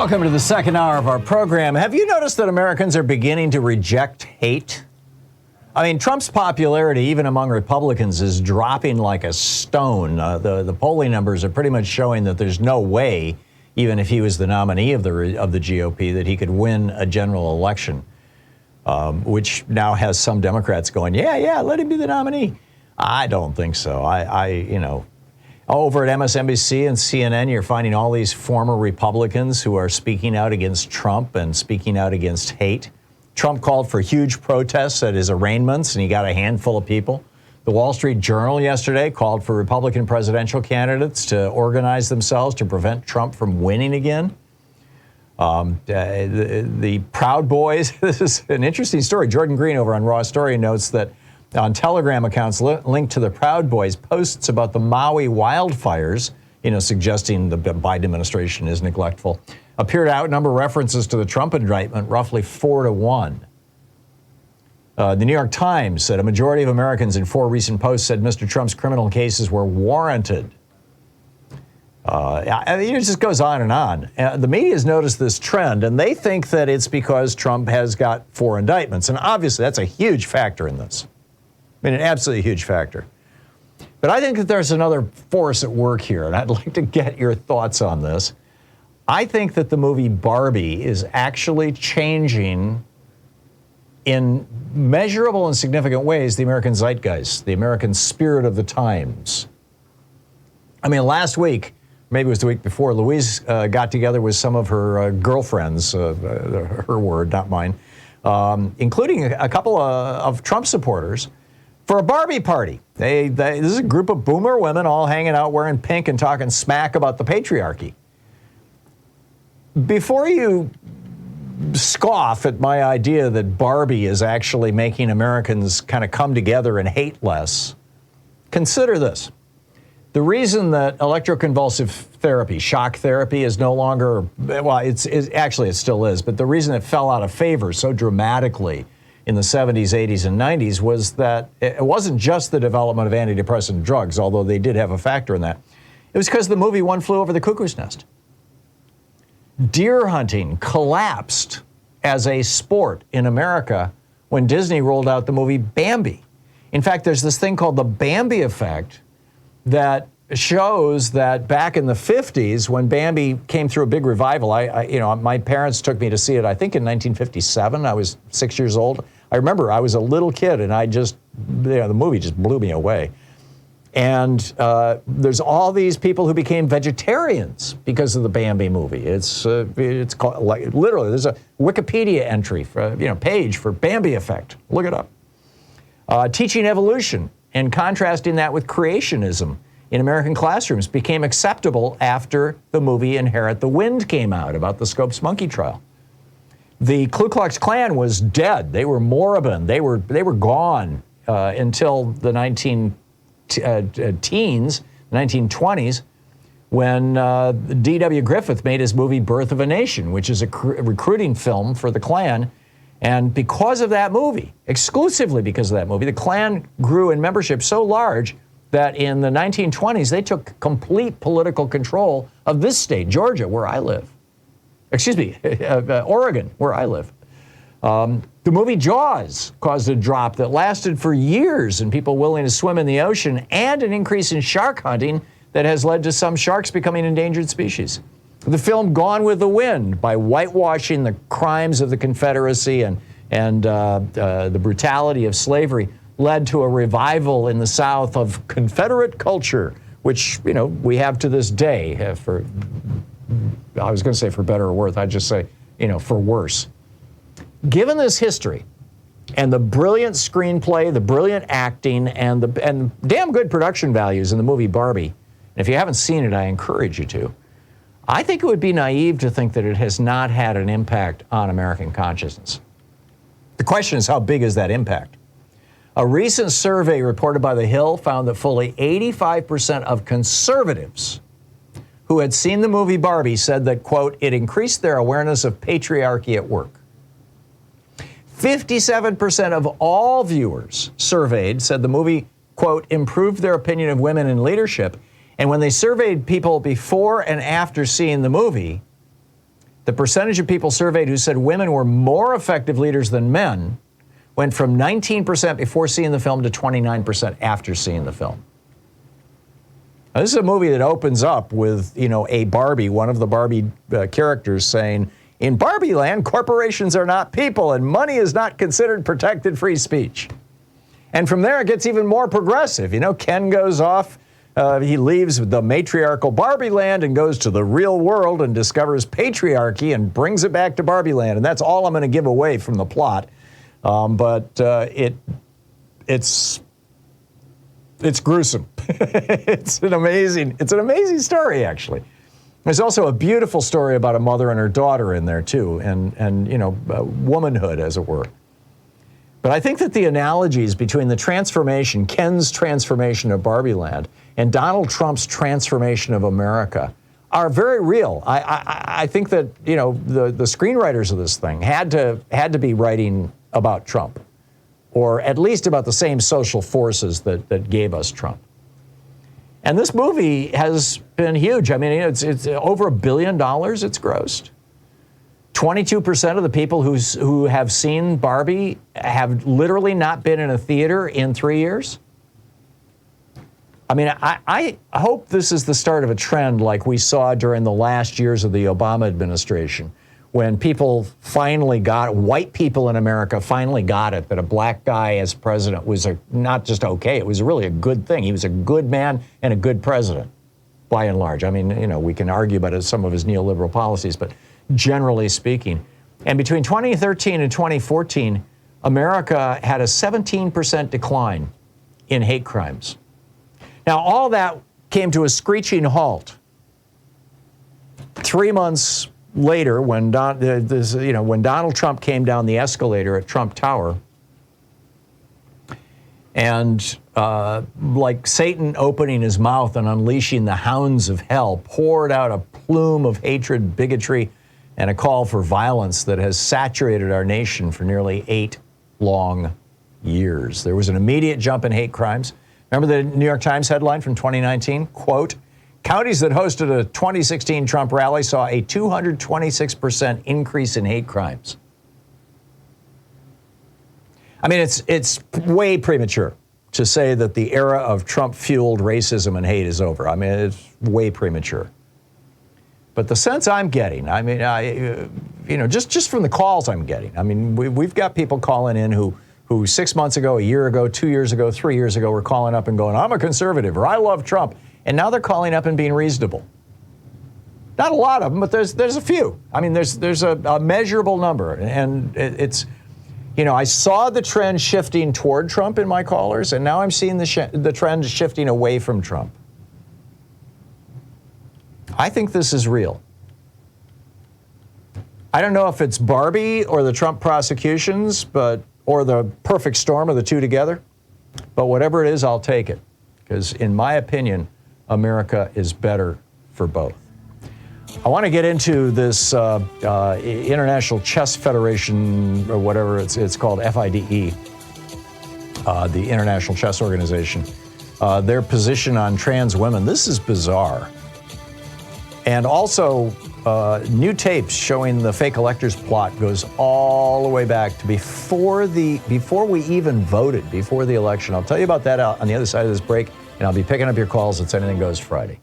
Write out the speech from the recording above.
Welcome to the second hour of our program. Have you noticed that Americans are beginning to reject hate? I mean, Trump's popularity, even among Republicans, is dropping like a stone. The polling numbers are pretty much showing that there's no way, even if he was the nominee of the GOP, that he could win a general election, which now has some Democrats going, yeah, let him be the nominee. I don't think so. Over at MSNBC and CNN, you're finding all these former Republicans who are speaking out against Trump and speaking out against hate. Trump called for huge protests at his arraignments, and he got a handful of people. The Wall Street Journal yesterday called for Republican presidential candidates to organize themselves to prevent Trump from winning again. The Proud Boys, this is an interesting story. Jordan Green over on Raw Story notes that on Telegram accounts linked to the Proud Boys, posts about the Maui wildfires, suggesting the Biden administration is neglectful, appear to outnumber references to the Trump indictment roughly 4-1. The New York Times said a majority of Americans in 4 recent posts said Mr. Trump's criminal cases were warranted. It just goes on and on. The media has noticed this trend, and they think that it's because Trump has got 4 indictments. And obviously, that's a huge factor in this. An absolutely huge factor. But I think that there's another force at work here, and I'd like to get your thoughts on this. I think that the movie Barbie is actually changing in measurable and significant ways the American zeitgeist, the American spirit of the times. I mean, last week, maybe it was the week before, Louise got together with some of her girlfriends, her word, not mine, including a couple of Trump supporters, for a Barbie party. This is a group of boomer women all hanging out wearing pink and talking smack about the patriarchy. Before you scoff at my idea that Barbie is actually making Americans kind of come together and hate less, consider this. The reason that electroconvulsive therapy, shock therapy, is no longer, well, it still is, but the reason it fell out of favor so dramatically in the 70s, 80s, and 90s was that it wasn't just the development of antidepressant drugs, although they did have a factor in that. It was because the movie One Flew Over the Cuckoo's Nest. Deer hunting collapsed as a sport in America when Disney rolled out the movie Bambi. In fact, there's this thing called the Bambi effect that shows that back in the 50s, when Bambi came through a big revival, my parents took me to see it, I think in 1957. I was 6 years old. I remember I was a little kid, and the movie just blew me away. And there's all these people who became vegetarians because of the Bambi movie. It's called, like, literally, there's a Wikipedia entry for page for Bambi effect. Look it up. Teaching evolution and contrasting that with creationism in American classrooms became acceptable after the movie Inherit the Wind came out about the Scopes monkey trial. The Ku Klux Klan was dead. They were moribund. They were gone until the 1920s, when D.W. Griffith made his movie Birth of a Nation, which is a recruiting film for the Klan. And because of that movie, exclusively because of that movie, the Klan grew in membership so large that in the 1920s, they took complete political control of this state, Georgia, where I live. Oregon, where I live. The movie Jaws caused a drop that lasted for years in people willing to swim in the ocean, and an increase in shark hunting that has led to some sharks becoming endangered species. The film Gone with the Wind, by whitewashing the crimes of the Confederacy and the brutality of slavery, led to a revival in the South of Confederate culture, which we have to this day. I was going to say for better or worse. I'd just say for worse. Given this history and the brilliant screenplay, the brilliant acting, and damn good production values in the movie Barbie, and if you haven't seen it, I encourage you to. I think it would be naive to think that it has not had an impact on American consciousness. The question is, how big is that impact? A recent survey reported by The Hill found that fully 85% of conservatives who had seen the movie Barbie said that, quote, it increased their awareness of patriarchy at work. 57% of all viewers surveyed said the movie, quote, improved their opinion of women in leadership. And when they surveyed people before and after seeing the movie, the percentage of people surveyed who said women were more effective leaders than men went from 19% before seeing the film to 29% after seeing the film. Now, this is a movie that opens up with, a Barbie, one of the Barbie characters saying, in Barbie land, corporations are not people and money is not considered protected free speech. And from there, it gets even more progressive. Ken goes off. He leaves the matriarchal Barbie land and goes to the real world and discovers patriarchy and brings it back to Barbie land. And that's all I'm going to give away from the plot. But it's gruesome. It's an amazing story, actually. There's also a beautiful story about a mother and her daughter in there too, and womanhood, as it were. But I think that the analogies between the transformation, Ken's transformation of Barbie land, and Donald Trump's transformation of America are very real. I think that the screenwriters of this thing had to be writing about Trump, or at least about the same social forces that gave us Trump. And this movie has been huge. I mean, it's over $1 billion it's grossed. 22% of the people who have seen Barbie have literally not been in a theater in 3 years. I mean, I hope this is the start of a trend like we saw during the last years of the Obama administration, when people finally white people in America finally got it, that a black guy as president was not just okay, it was really a good thing. He was a good man and a good president, by and large. I mean, we can argue about some of his neoliberal policies, but generally speaking. And between 2013 and 2014, America had a 17% decline in hate crimes. Now, all that came to a screeching halt 3 months later, when Donald Trump came down the escalator at Trump Tower, and like Satan opening his mouth and unleashing the hounds of hell, poured out a plume of hatred, bigotry, and a call for violence that has saturated our nation for nearly 8 long years. There was an immediate jump in hate crimes. Remember the New York Times headline from 2019? Quote, counties that hosted a 2016 Trump rally saw a 226% increase in hate crimes. I mean, it's way premature to say that the era of Trump-fueled racism and hate is over. I mean, it's way premature. But the sense I'm getting, I mean, just from the calls I'm getting, I mean, we've got people calling in who 6 months ago, a year ago, 2 years ago, 3 years ago were calling up and going, I'm a conservative, or I love Trump. And now they're calling up and being reasonable. Not a lot of them, but there's a few. I mean, there's a measurable number. And it's, I saw the trend shifting toward Trump in my callers, and now I'm seeing the trend shifting away from Trump. I think this is real. I don't know if it's Barbie or the Trump prosecutions, or the perfect storm of the two together, but whatever it is, I'll take it. Because in my opinion, America is better for both. I want to get into this International Chess Federation, or whatever it's called, FIDE, the International Chess Organization, their position on trans women. This is bizarre. And also, new tapes showing the fake electors plot goes all the way back to before we even voted, before the election. I'll tell you about that on the other side of this break, and I'll be picking up your calls. It's Anything Goes Friday.